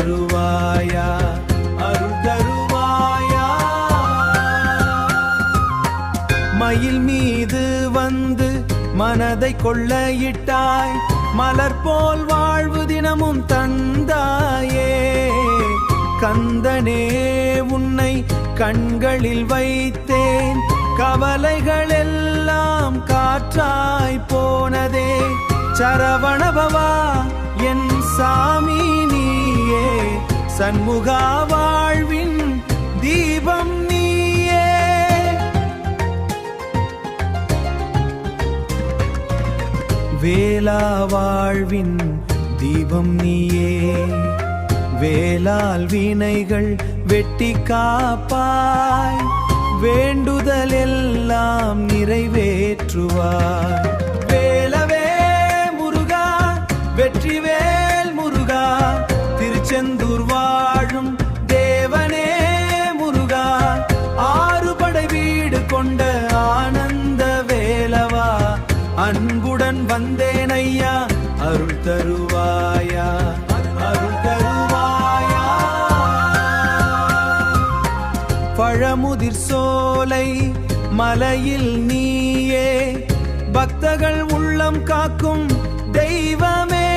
தருவாயா, அருள் தருவாயா. மயில் மீது வந்து மனதை கொள்ளையிட்டாய், மலர் போல் வாழ்வு தினமும் தந்தாயே. கந்தனே உன்னை கண்களில் வைத்தேன், கவலைகள் எல்லாம் காற்றாய் போனதே. சரவணபவா என் சாமி நீயே, சண்முகா வாழ்வின் தீபம் நீயே. வேலா வாழ்வின் தீபம் நீயே, வேலால் வினைகள் வெட்டி காப்பாய், வேண்டுதல் எல்லாம் நிறைவேற்றுவாய். வேலவே முருகா, வெற்றிவேல் முருகா, திருச்செந்தூர் வாழும் தேவனே முருகா, ஆறுபடை வீடு கொண்ட ஆனந்த வேலவா, அன்புடன் வந்தேன் ஐயா, அருள் தருவாயா, அருள் தருவாயா. பழமுதிர் சோலை மலையில் நீயே, பக்தர்கள் உள்ளம் காக்கும் தெய்வமே.